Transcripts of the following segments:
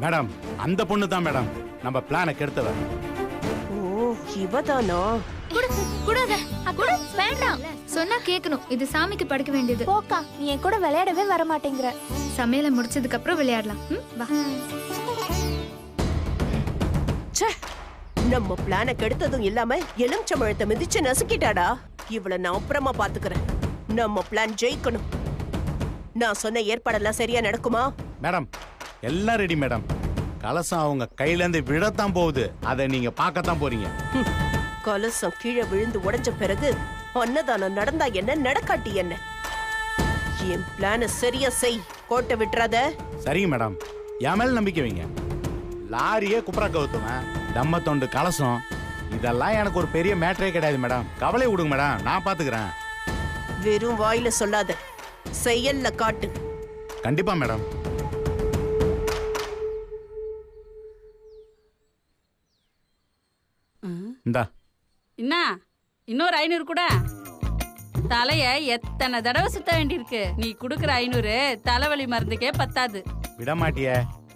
Madam அந்த பொண்ணு தான் மேடம் நம்ம பிளானை கெடுத்தவ. ஓ இவதானா? வேண்டாம் சொன்னா கேட்கணும். இது சாமிக்கு படைக்க வேண்டியது. போக்கா, நீ என் கூட விளையாடவே வர மாட்டேங்கிற. சமையல முடிச்சதுக்கு அப்புறம் விளையாடலாம். வா. நம்ம பிளான கெடுத்ததும் இல்லாம எலுமிச்சம்பழத்தை மிதிச்சு நசுக்கிட்டாடா. இவள நான் அப்புறமா பாத்துக்கிறேன். நம்ம பிளான் ஜெயிக்கணும். நான் சொன்ன ஏற்பாடெல்லாம் சரியா நடக்குமா? மேடம் எல்லாம் ரெடி மேடம். கலசம் அவங்க கையில இருந்து விழத்தான் போகுது. அதை நீங்க பார்க்கத்தான் போறீங்க. கலசம் கீழே விழுந்து உடைஞ்ச பிறகு அன்னதானம் நடந்தா என்ன, நடக்காட்டி என்ன? என் பிளான சரியா செய். கோட்டை விட்டுறாத. சரிங்க மேடம், என் மேல நம்பிக்கை வைங்க. லாரியே குப்புற கவுத்துவேன், தம்ம தொண்டு கலசம், இதெல்லாம் எனக்கு ஒரு பெரிய மேட்டரே கிடையாது மேடம். கவலை விடுங்க மேடம், நான் பாத்துக்கிறேன். வெறும் வாயில சொல்லாத, செயல்ல காட்டு. கண்டிப்பா மேடம். இந்தா என்ன இன்னொரு 500 கூட. தலைய எத்தனை தடவை சுத்த வேண்டியிருக்கு. நீ குடுக்கற 500 தலைவலி மருந்துக்கே பத்தாது. விட மாட்டிய.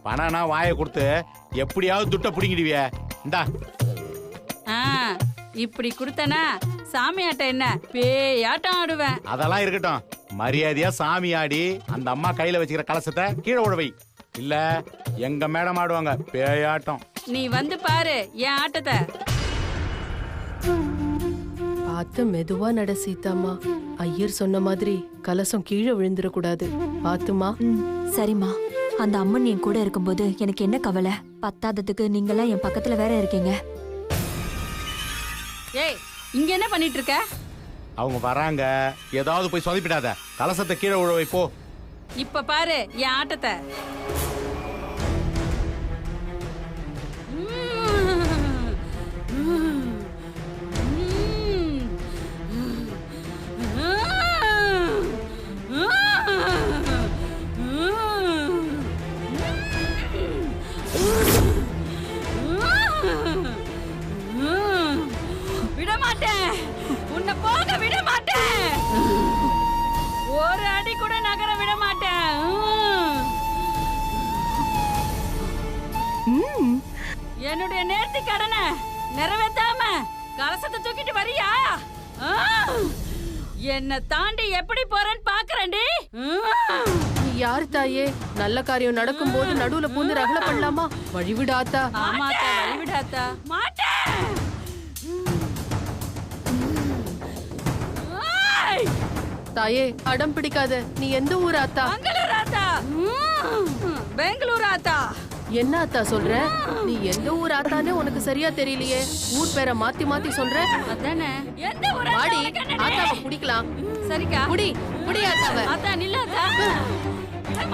பணம்னா வாயை கொடுத்து எப்படியாவது துட்ட பிடிங்கிடுவிய. இந்தா. இப்படி கொடுத்தனா சாமி ஆட்டம் என்ன பேயாட்டம் ஆடுவேன். அதெல்லாம் இருக்கட்டும், மரியாதையா சாமி ஆடி அந்த அம்மா கையில வச்சுக்கிற கலசத்தை கீழே உடவை. இல்ல எங்க மேடம் ஆடுவாங்க பேயாட்டம். நீ வந்து பாரு என் ஆட்டத்தை. பார்த்து மெதுவா நட சீதாம்மா. ஐயர் சொன்ன மாதிரி கலசம் கீழே விழுந்துட கூடாது. பாத்துமா. சரிம்மா. அந்த அம்மன் என் கூட இருக்கும்போது எனக்கு என்ன கவலை? பத்தாததுக்கு நீங்களாம் என் பக்கத்துல வேற இருக்கீங்க. ஏய், இங்க என்ன பண்ணிட்டு இருக்க? அவங்க வராங்க, ஏதாவது போய் சொதப்பிடாத. கலசத்தை கீழே உழவை போ. இப்ப பாரு என் ஆட்டத்தை. உன்னை போக விட மாட்டேன். ஒரு அடி கூட நகர விட மாட்டேன். என்னுடைய நேர்த்தி கடனை நிறைவேற்றாம கலசத்தை தூக்கிட்டு வரியா? என்ன தாண்டி எப்படி போறேன்னு பாக்குறேன்டி. நீ யாரு தாயே? நல்ல காரியம் நடக்கும் போது நடுவுல பூந்து ரகல பண்ணலாமா? வழிவிடாத்தா. ஆமாத்தா, வழிவிடாத்தா. மாட்டேன். தாயே அடம் பிடிக்காத. நீ எந்த ஊர் ஆத்தா? பெங்களூர் ஆத்தா. பெங்களூர் ஆத்தா. என்ன ஆத்தா சொல்ற? நீ எந்த ஊர் ஆத்தானே உனக்கு சரியா தெரியலையே. ஊர் பேரை மாத்தி மாத்தி சொல்ற. அதானே. எந்த ஊர் வாடி ஆத்தாவை குடிக்கலாம். சரிக்கா. குடி குடி ஆத்தாவை. ஆத்தா நில்ல ஆத்தா.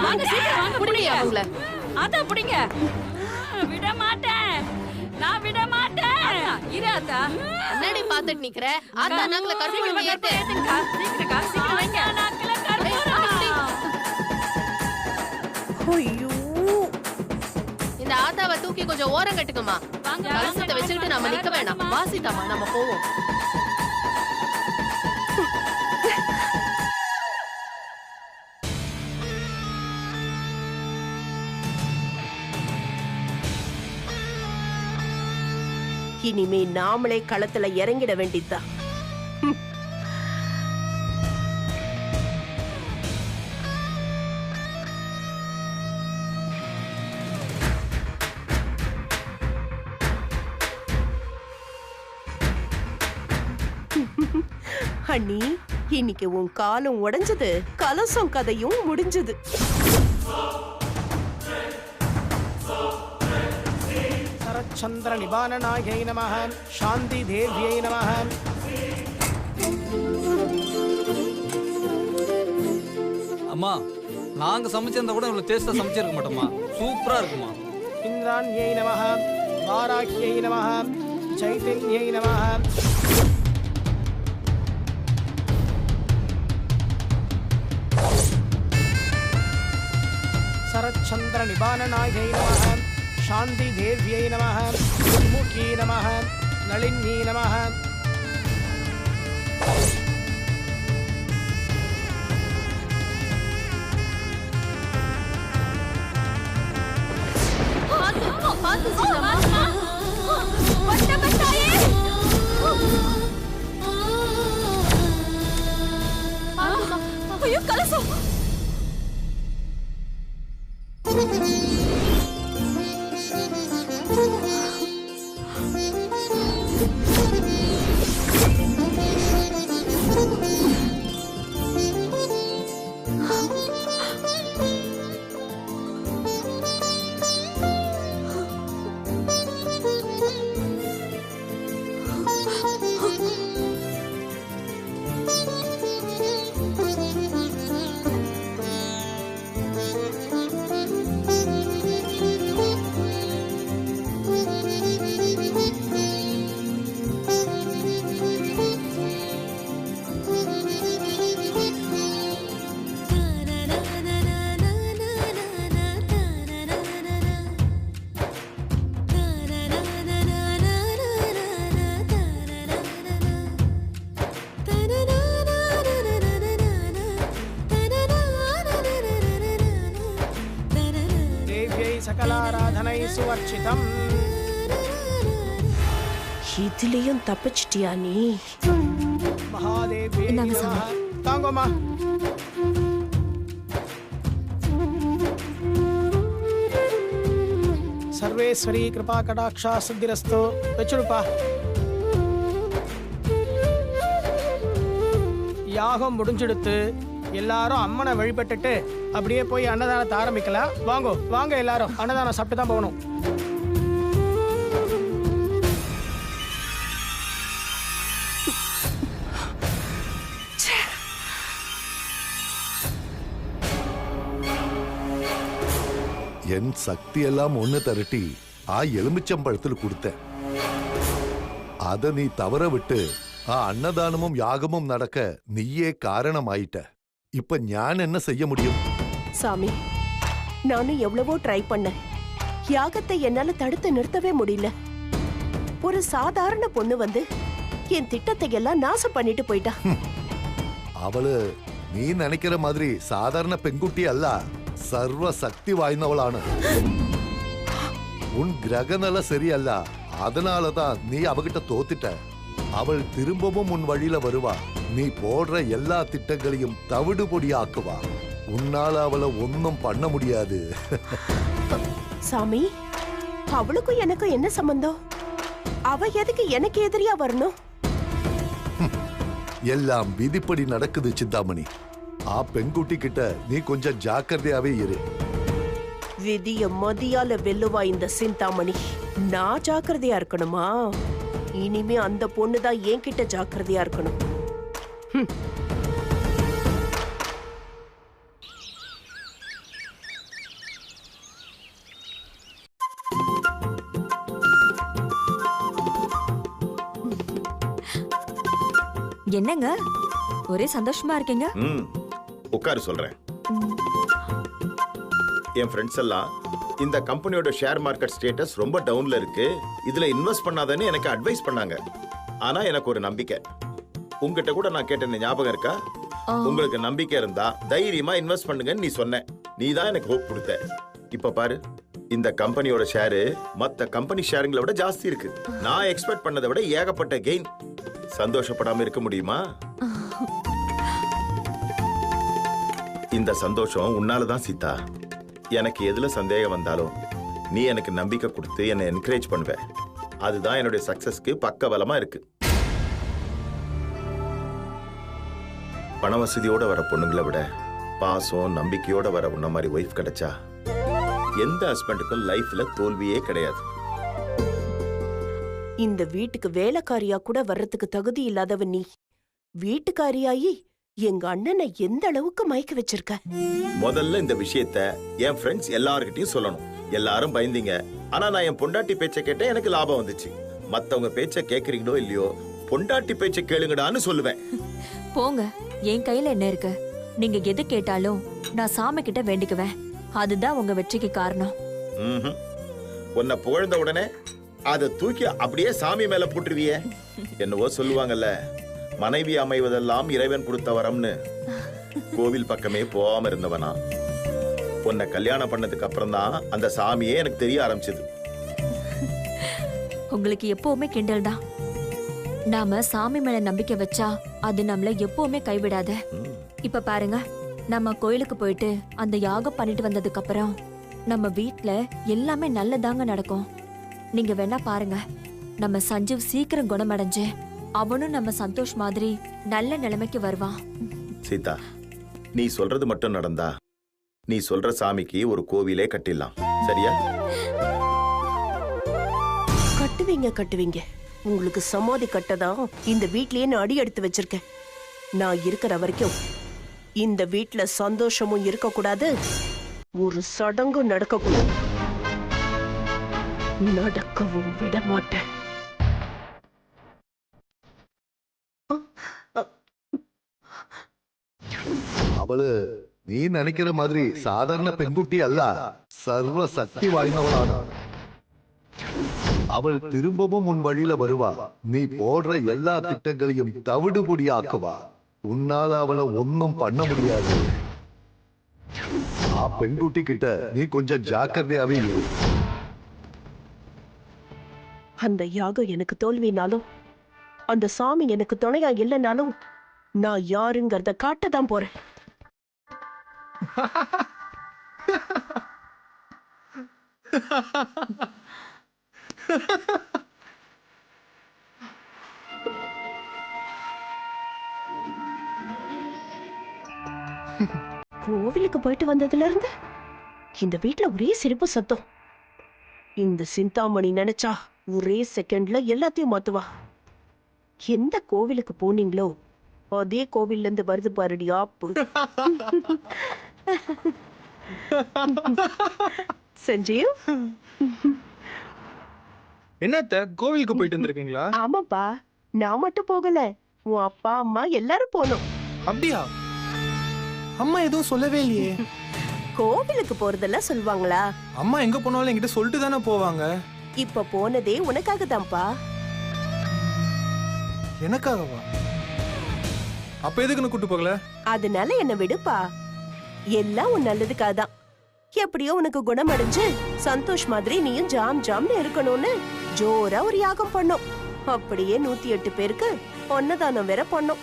வாங்க சீக்கிரம் வாங்க குடி அவங்கள. ஆத்தா புடிங்க. விட மாட்டேன். நான் விட மாட்டேன். இரு ஆத்தா. என்னடி பாத்துட்டு நிக்கற? ஆத்தா நாக்குல கற்பூரம் ஏத்து. சீக்கிரம்க்கா, சீக்கிரம் வைங்க. நாக்குல கற்பூரம். ஐயோ, இந்த ஆத்தாவை தூக்கி கொஞ்சம் ஓரம் கட்டுங்கம்மா. கலசத்தை வச்சுக்கிட்டு நாம நிக்க வேணாம். வாசிதாமா நம்ம போவோம். இனிமே நாமளே களத்துல இறங்கிட வேண்டியதுதான். அண்ணி, இன்னைக்கு உன் காலம் உடைஞ்சது, கலசம் கதையும் முடிஞ்சது. சந்திர நிபானநாயை நமஹ, சாந்தி தேவியை நமஹ. அம்மா, நாங்க சமைச்சிருந்தா கூட இவ்வளவு டேஸ்டா சமைச்சிருக்க மாட்டோமா. சூப்பரா இருக்குமா. இந்திராண்யை நமஹ, வாராஹ்யை நமஹ, சைதன்யை நமஹ. சரச்சந்திர நிபானநாயை நமஹ, சாந்தி தேவியை நமஹ, உன்முகி நமஹ, நளினி நமஹ. கலசம். சகலாராதனை சுவர்ச்சிதம். இதுலயும் தப்பிச்சிட்டியா நீ? மகாதேவி இந்தாங்க சாமி. தாங்கம்மா. சர்வேஸ்வரி கிருபா கடாட்சா சித்திரஸ்து. வச்சுடுப்பா. யாகம் முடிஞ்செடுத்து எல்லாரும் அம்மனை வழிபட்டுட்டு அப்படியே போய் அன்னதானத்தை ஆரம்பிக்கலாம். வாங்க எல்லாரும் அன்னதானம் சாப்பிட்டு தான் போகணும். என் சக்தி எல்லாம் ஒண்ணு திரட்டி எலுமிச்சம்பழத்தில் கொடுத்தேன். அத நீ தவற விட்டு அன்னதானமும் யாகமும் நடக்க நீயே காரணமாயிட்ட. இப்ப ஞான் என்ன செய்ய முடியும்? சாமி, நானும் எவ்வளவோ ட்ரை பண்ணேன். யாகத்தை என்னால தடுத்து நிறுத்தவே முடியல. ஒரு சாதாரண பொண்ணு வந்து என் திட்டத்தை எல்லாம் நாசம் பண்ணிட்டு போயிட்டா. அவளு நீ நினைக்கிற மாதிரி சாதாரண பெண்குட்டி அல்ல, சர்வ சக்தி வாய்ந்தவளான. உன் கிரகநல சரியல்ல, அதனாலதான் நீ அவகிட்ட தோத்துட்ட. அவள் திரும்பவும் உன் வழியில வருவா. நீ போடுற எல்லா திட்டங்களையும் தவிடு பொடியாக்குவா. உன்னால அவளை ஒன்னும் பண்ண முடியாது. சாமி, அவளுக்கும் எனக்கும் என்ன சம்பந்தம்? அவ எதுக்கு எனக்கு எதிரியா வரணும்? எல்லாம் விதிப்படி நடக்குது சிந்தாமணி. பெண்குட்டி கிட்ட நீ கொஞ்சம் ஜாக்கிரதையாவே இரு. விதிய மதியால வெல்லுவா இந்த சிந்தாமணி. நான் ஜாக்கிரதையா இருக்கணுமா? இனிமே அந்த பொண்ணுதான் என்கிட்ட ஜாக்கிரதையா இருக்கணும். என்னங்க ஒரே சந்தோஷமா இருக்கீங்க? உட்காரு சொல்றேன். என் ஃப்ரெண்ட்ஸ் எல்லாம் இந்த கம்பெனியோட ஷேர் மார்க்கெட் ஸ்டேட்டஸ் ரொம்ப டவுன்ல இருக்கு, இதுல இன்வெஸ்ட் பண்ணாதன்னு எனக்கு அட்வைஸ் பண்ணாங்க. ஆனா எனக்கு ஒரு நம்பிக்கை. உங்ககிட்ட கூட நான் கேட்டேன், ஞாபகம் இருக்கா? உங்களுக்கு நம்பிக்கை இருந்தா தைரியமா இன்வெஸ்ட் பண்ணுங்கன்னு நீ சொன்ன. நீ தான் எனக்கு ஹோப் கொடுத்த. இப்ப பாரு, இந்த கம்பெனியோட ஷேரு மத்த கம்பெனி ஷேருங்களை விட ஜாஸ்தி இருக்கு. நான் எக்ஸ்பெக்ட் பண்ணதை விட ஏகப்பட்ட கெயின். சந்தோஷப்படாம இருக்க முடியுமா? இந்த சந்தோஷம் உன்னாலதான் சீதா. எனக்கு எதுல சந்தேகம் வந்தாலும் நீ எனக்கு நம்பிக்கை கொடுத்து என்னை என்கரேஜ் பண்ணுவ. அதுதான் என்னுடைய சக்சஸ்க்கு பக்க பலமா இருக்கு. பண வசதியோட வர பொண்ணுங்களை விட பாசம் நம்பிக்கையோட வர உன்ன மாதிரி ஒய்ஃப் கிடைச்சா எந்த ஹஸ்பண்டுக்கும் லைஃப்ல தோல்வியே கிடையாது. இந்த வீட்டுக்கு வேலைக்காரியா கூட வர்றதுக்கு தகுதி இல்லாதவன் நீ வீட்டுக்காரியாயி எங்க அண்ணனை எந்த அளவுக்கு மயக்க வச்சிருக்க? முதல்ல இந்த விஷயத்த என் ஃப்ரெண்ட்ஸ் எல்லார்கிட்டயும் சொல்லணும். எல்லாரும் பயந்தீங்க. ஆனா நான் என் பொண்டாட்டி பேச்சை கேட்டேன், எனக்கு லாபம் வந்துச்சு. மத்தவங்க பேச்சை கேக்குறீங்களோ இல்லையோ, பொண்டாட்டி பேச்சை கேளுங்கடான்னு சொல்லுவேன். போங்க, என் கையில என்ன இருக்கு? நீங்க எது கேட்டாலும் நான் சாமி கிட்ட வேண்டிக்குவேன். அதுதான் உங்க வெற்றிக்கு காரணம். உன்னை புகழ்ந்த உடனே அதை தூக்கி அப்படியே சாமி மேல போட்டுருவியே. என்னவோ சொல்லுவாங்கல்ல, மனைவி அமைவதெல்லாம் இறைவன் கொடுத்த வரம்னு. கோவில் பக்கமே போகாம இருந்தவனா உன்னை கல்யாணம் பண்ணதுக்கு அப்புறம் தான் அந்த சாமியே எனக்கு தெரிய ஆரம்பிச்சது. உங்களுக்கு எப்பவுமே கிண்டல் தான். நாம சாமி மேல நம்பிக்கை வச்சா அது நம்மள எப்பவுமே கைவிடாத. இப்ப பாருங்க, நம்ம கோயிலுக்கு போயிட்டு அந்த யாகம் பண்ணிட்டு வந்ததுக்கு அப்புறம் நம்ம வீட்ல எல்லாமே நல்லதாங்க நடக்கும். நீங்க வேணா பாருங்க, நம்ம சஞ்சீவ் சீக்கிரம் குணமடைஞ்சு அவனும் நம்ம சந்தோஷ் மாதிரி நல்ல நிலைமைக்கு வருவான். சீதா, நீ சொல்றது மட்டும் நடந்தா நீ சொல்ற சாமிக்கு ஒரு கோவிலே கட்டிடலாம். சரியா? கட்டுவீங்க. உங்களுக்கு சமாதி கட்டதான் இந்த வீட்லயே நான் அடி எடுத்து வச்சிருக்கேன். நான் இருக்கிற வரைக்கும் இந்த வீட்ல சந்தோஷமும் இருக்கக்கூடாது, ஒரு சடங்கும் நடக்கக்கூடாது. நடக்கவும் விட மாட்டேன். அவளு நீ நினைக்கிற மாதிரி சாதாரண பெண்குட்டி அல்ல, சர்வ சக்தி வாய்ந்தவளான. அவள் திரும்பவும் உன் வழியில வருவா. நீ போடுற எல்லா திட்டங்களையும் தவிடுபொடியாக்குவா. உன்னால அவளை ஒன்னும் பண்ண முடியாது. பெண்குட்டி கிட்ட நீ கொஞ்சம் ஜாக்கிரதையாவே இரு. அந்த யாகம் எனக்கு தோல்வினாலும் அந்த சாமி எனக்கு துணையா இல்லைனாலும் நான் யாருங்கிறத காட்டதான் போறேன். கோவிலுக்கு போயிட்டு வந்ததுல இருந்து இந்த வீட்டுல ஒரே சிரிப்பு சத்தம். இந்த சிந்தாமணி நினைச்சா ஒரே செகண்ட்ல எல்லாத்தையும் மாத்துவா. எந்த கோவிலுக்கு போனீங்களோ அதே கோவில்ல இருந்து வருது பாருடி ஆப்பு. சஞ்சீவ், என்னத்த கோவிலுக்கு போயிட்டு வந்திருக்கீங்களா? ஆமாப்பா, நான் மட்டும் போகல, உன் அப்பா அம்மா எல்லாரும் போனோம். அப்படியா? அம்மா எதுவும் சொல்லவே இல்லையே. கோவிலுக்கு போறதெல்லாம் சொல்லுவாங்களா? அம்மா எங்க போனாலும் என்கிட்ட சொல்லிட்டு தானே போவாங்க. இப்ப போனதே உனக்காக தான்ப்பா. எனக்காகவா? அப்ப எதுக்குன்னு கூட்டு போகல? அதனால என்ன விடுப்பா, எல்லாம் உன் நல்லதுக்காக தான். எப்படியோ உனக்கு குணமடைஞ்சு சந்தோஷ் மாதிரி நீயும் ஜாம் ஜாம்னு இருக்கணும்னு ஜோரா ஒரு யாகம் பண்ணோம். அப்படியே 108 பேருக்கு அன்னதானம் வேற பண்ணோம்.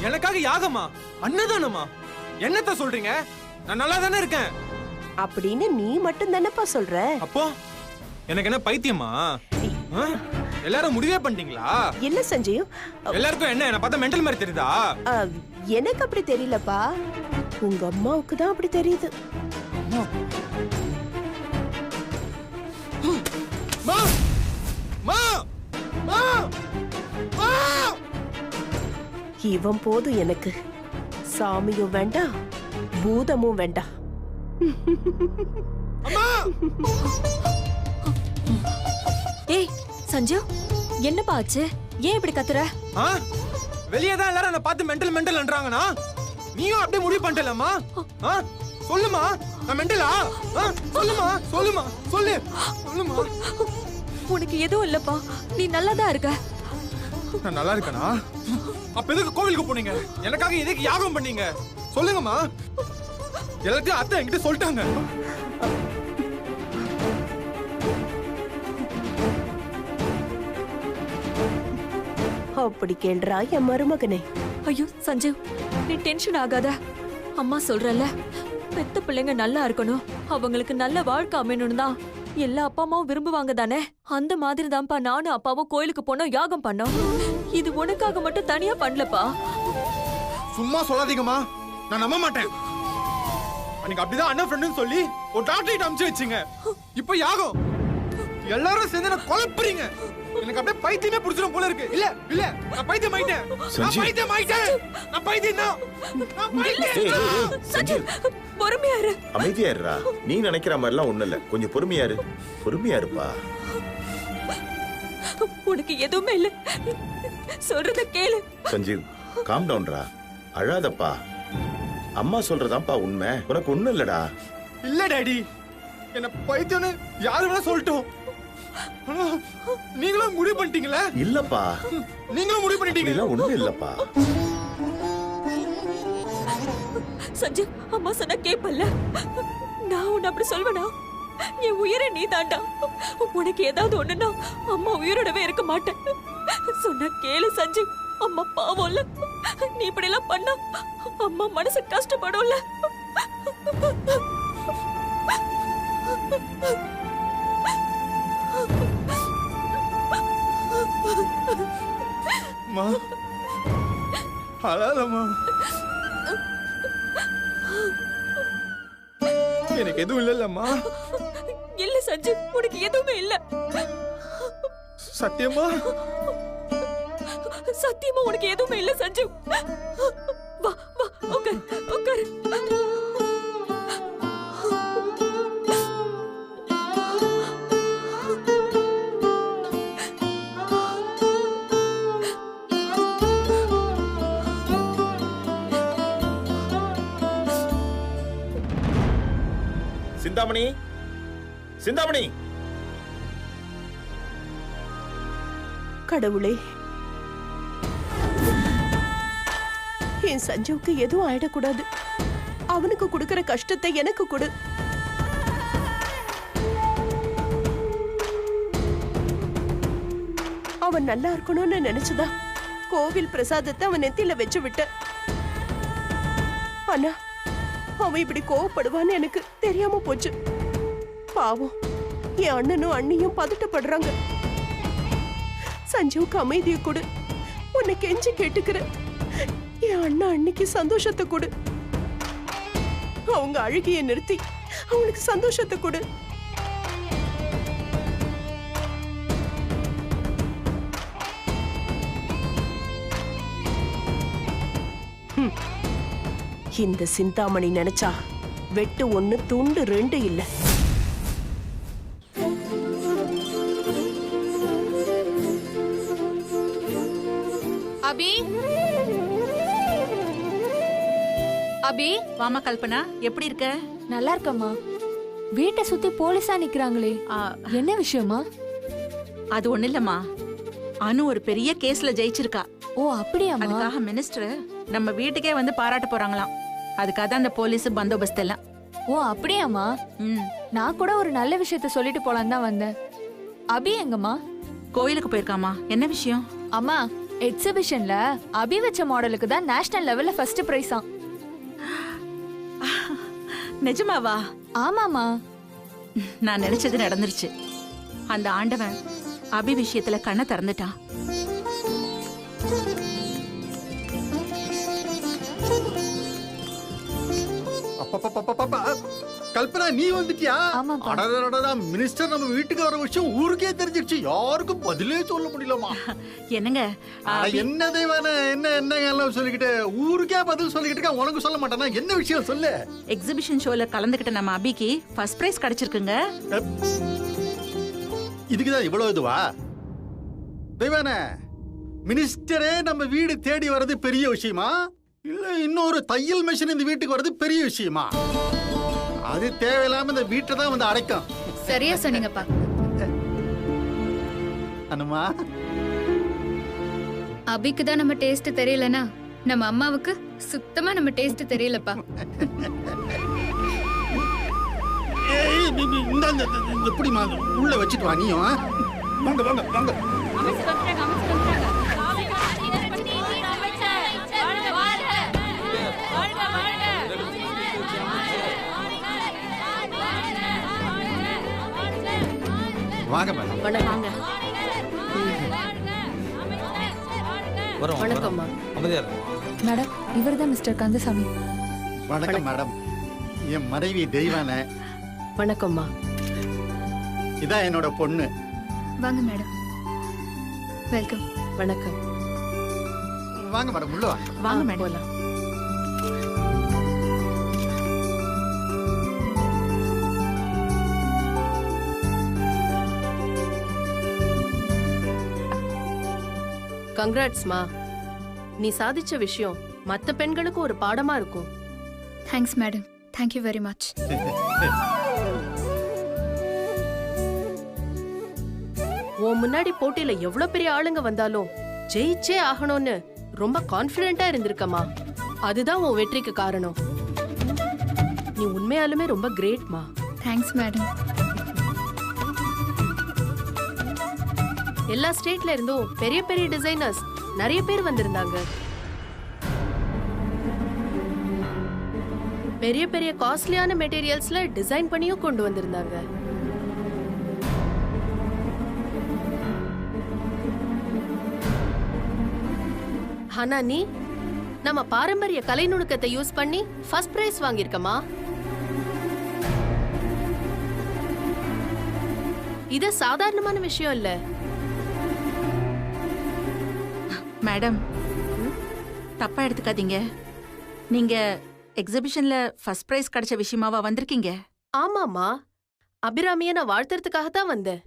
எனக்காக யாகமா? அன்னதானமா? என்னத்த சொல்றீங்க? நான் நல்லா தானே இருக்கேன். அப்படின்னு நீ மட்டும் தானப்பா சொல்ற. அப்போ எனக்கு என்ன பைத்தியமா? எல்லாரும் முடிவே பண்ணிட்டீங்களா? இல்ல சஞ்சீவ், எல்லாருக்கும் என்ன பார்த்தா மெண்டல் மாதிரி தெரியுதா? எனக்கு அப்படி தெரியலப்பா, உங்க அம்மாவுக்கு தான் அப்படி தெரியுது. இவன் போதும் எனக்கு. சாமியும் வேண்டாம், பூதமும் வேண்டாம். ஏய் சஞ்சீவ், என்னப்பா ஆச்சு? ஏன் இப்படி கத்துற? வெளியே தான் எல்லாரும் என்ன பார்த்து மெண்டல் மெண்டல்ன்றாங்கனா நீயும் அப்படியே முடிவு பண்ணிட்டலம்மா? சொல்லுமா, நான் மெண்டலா? சொல்லுமா சொல்லுமா சொல்லு சொல்லுமா. உனக்கு எதுவும் இல்லப்பா, நீ நல்லா தான் இருக்க. நான் நல்லா இருக்கனா? அப்ப எதுக்கு கோவிலுக்கு போனீங்க? எனக்காக எதுக்கு யாகம் பண்ணீங்க? சொல்லுங்கம்மா. எல்லாத்தையும் அத்தை என்கிட்ட சொல்லிட்டாங்க. அப்படி கேள்றா என் மருமகனே. ஐயோ சஞ்சீவ், நீ டென்ஷன் ஆகாத. அம்மா சொல்றல, பெத்த பிள்ளைங்க நல்லா இருக்கணும், அவங்களுக்கு நல்ல வாழ்க்கை அமையணும் தான் எல்லா அப்பா அம்மாவும் விரும்புவாங்க தானே. அந்த மாதிரி தான்ப்பா நானும் அப்பாவும் கோயிலுக்கு போனோம், யாகம் பண்ணோம். இது உனக்காக மட்டும் தனியா பண்ணலப்பா. சும்மா சொல்லாதீங்கம்மா, நான் நம்ப மாட்டேன். அன்னைக்கு அப்படிதான் அண்ணன் ஃப்ரெண்டுன்னு சொல்லி ஒரு டாக்டர் அனுப்பிச்சு வச்சுங்க. இப்ப யாகம் எல்லாரும் சேர்ந்து நான் குழப்பறீங்க. எனக்கு அப்படியே பைத்தியமே புடிச்சிரும் போல இருக்கு. இல்ல இல்ல, நான் பைத்தியம் ஆயிட்டேன். நான் பைத்தியம் தான். சஞ்சீவ், பொறுமையா இரு. அமைதியா இருடா. நீ நினைக்கிற மாதிரிலாம் ஒண்ணு இல்ல. கொஞ்சம் பொறுமையா இரு. பொறுமையா இருப்பா. உனக்கு எதுவுமே இல்ல, சொல்றத கேளு. சஞ்சீவ், காம் டவுன்ரா. அழாதப்பா. அம்மா சொல்றதாப்பா உண்மை. உனக்கு ஒண்ணும் இல்லடா. இல்ல டாடி, என்ன பைத்தியம்னு யாரு வேணா சொல்லட்டும். நீங்களும் முடிவு பண்ணிட்டீங்களா? இல்லப்பா, நீங்களும் முடிவு பண்ணிட்டீங்க. இல்ல ஒண்ணும் இல்லப்பா. சஞ்சீவ், அம்மா சொன்னா கேப்பல்ல? நான் உன்னை அப்படி சொல்வேனா? என் உயிரை நீ தாண்டா. உனக்கு ஏதாவது ஒண்ணுன்னா அம்மா உயிரோடவே இருக்க மாட்டேன். சொன்னா கேளு சஞ்சீவ், அம்மா பாவம்ல. நீ இப்படி எல்லாம் பண்ணா அம்மா மனசு கஷ்டப்படும்ல. அம்மா அழாதம்மா. எனக்கு எதுவும் இல்லைல்லம்மா. இல்ல சஞ்சு, உனக்கு எதுவுமே இல்ல. சத்தியமா? சத்தியமா உனக்கு எதுவுமே இல்ல சஞ்சு. வா வா உட்கார் உட்கார். சிந்தாமணி, சிந்தாமணி. கடவுளே, என் சஞ்சுவுக்கு எதுவும் ஆயிடக்கூடாது. அவனுக்கு கொடுக்கிற கஷ்டத்தை எனக்கு கொடு. அவன் நல்லா இருக்கணும்னு நினைச்சுதா கோவில் பிரசாதத்தை அவன் நெத்தியில வச்சு விட்ட. ஆனா அவன் இப்படி கோவப்படுவான்னு எனக்கு தெரியாம போச்சு. பாவம், என் அண்ணனும் அண்ணியும் பதட்டப்படுறாங்க. சஞ்சுவுக்கு அமைதியை கொடு. உன்னை கெஞ்சி கேட்டுக்கிற. என் அண்ணா அன்னைக்கு சந்தோஷத்தை கொடு. அவங்க அழுகிய நிறுத்தி அவனுக்கு சந்தோஷத்தை கொடு. இந்த சிந்தாமணி நினைச்சா வெட்டு 1 துண்டு 2 இல்ல. அபி, அபி. வாமா கல்பனா, எப்படி இருக்க? நல்லா இருக்கம்மா. வீட்டை சுத்தி போலீஸா நிக்கிறாங்களே, என்ன விஷயமா? அது ஒண்ணு இல்லம்மா, அனு ஒரு பெரிய கேஸ்ல ஜெயிச்சிருக்கா. ஓ அப்படியாம்மா? அதுக்காக மினிஸ்டர் நம்ம வீட்டுக்கே வந்து பாராட்ட போறாங்களாம். அதுக்காக தான் அந்த போலீஸ் பந்தோபஸ்து எல்லாம். ஓ அப்படியாம்மா? நான் கூட ஒரு நல்ல விஷயத்த சொல்லிட்டு போலான்னு தான் வந்தேன். அபி எங்கம்மா? கோயிலுக்கு போயிருக்காமா. என்ன விஷயம்? அம்மா, எக்ஸிபிஷன்ல அபி வச்ச மாடலுக்கு தான் நேஷனல் லெவல்ல ஃபர்ஸ்ட் பிரைஸா. நிஜமாவா? ஆமாமா. நான் நினைச்சது நடந்துருச்சு. அந்த ஆண்டவன் அபி விஷயத்துல கண்ணை திறந்துட்டான். கல்பனா, நீ வந்துட்டியா? அடடடடா, மினிஸ்டர் நம்ம வீட்டுக்கு வர விஷயம் ஊருக்கே தெரிஞ்சிருச்சு. யாருக்கும் பதிலே சொல்ல முடியலமா. என்னங்க என்ன தெய்வான, என்ன என்ன சொல்லிக்கிட்டு ஊருக்கே பதில் சொல்லிக்கிட்டு உனக்கு சொல்ல மாட்டானா? என்ன விஷயம் சொல்லு. எக்ஸிபிஷன் ஷோல கலந்துக்கிட்ட நம்ம அபிக்கு ஃபர்ஸ்ட் பிரைஸ் கிடைச்சிருக்குங்க. இதுக்குதான் இவ்வளவு இதுவா? தெய்வான, மினிஸ்டரே நம்ம வீடு தேடி வர்றது பெரிய விஷயமா, இல்ல இன்னொரு தையல் மிஷின் இந்த வீட்டுக்கு வர்றது பெரிய விஷயமா? அது தேவையில்லாம இந்த வீட்டை தான் வந்து அடைக்கும். சரியா சொன்னீங்கப்பா. அனுமா, அபிக்கு தான் நம்ம டேஸ்ட் தெரியலனா நம்ம அம்மாவுக்கு சுத்தமா நம்ம டேஸ்ட் தெரியலப்பா. எப்படிமா உள்ள வச்சுட்டு வா நீயும். வாங்க வாங்க வாங்க. வாங்க மேடம். வாங்க. வணக்கம்மா. மேடம், இவர்தான் மிஸ்டர் கந்தசாமி. வணக்கம் மேடம். என் மனைவி தெய்வான. வணக்கம்மா. இதான் என்னோட பொண்ணு. வாங்க மேடம். வெல்கம். வணக்கம். வாங்க மேடம், உள்ள வாங்க. வாங்க மேடம். கங்க்ராட்ஸ்மா. நீ சாதிச்ச விஷயம் மத்த பெண்களுக்கு ஒரு பாடமா இருக்கும். Thanks madam. Thank you very much. உன் முன்னாடி போட்டியில எவ்வளவு பெரிய ஆளுங்க வந்தாலும் ஜெயிச்சே ஆகணும்னு ரொம்ப கான்ஃபிடென்ட்டா இருந்திருக்கமா. அதுதான் உன் வெற்றிக்கு காரணம். நீ உண்மையாலுமே ரொம்ப கிரேட்மா. Thanks madam. எல்லா ஸ்டேட்ல இருந்தும் பெரிய பெரிய டிசைனர்ஸ் நிறைய பேர் வந்திருந்தாங்க. ஆனா நீ மட்டும் இவ்வளவு அழகா டிசைன் பண்ண. அதுக்கு காரணம் உன் டேலண்ட். உன் டேலண்ட் தான். Thanks madam. உனக்கு வாழ்த்துக்கள். தேங்க்யூ. வணக்கம்மா. பெரிய பெரிய காஸ்ட்லியான மெட்டீரியல்ஸ்ல டிசைன் பண்ணியும் கொண்டு வந்திருந்தாங்க. ஆனா நீ நம்ம பாரம்பரிய கலை நுணுக்கத்தை யூஸ் பண்ணி ஃபர்ஸ்ட் பிரைஸ் வாங்கியிருக்கமா? இது சாதாரணமான விஷயம் இல்ல. மேடம், தப்பா எடுத்துக்காதீங்க. நீங்க எக்ஸிபிஷன்ல ஃபர்ஸ்ட் பிரைஸ் கிடைச்ச விஷயமாவா வந்திருக்கீங்க? ஆமாமா, அபிராமிய நான் வாழ்த்துறதுக்காக தான் வந்தேன்.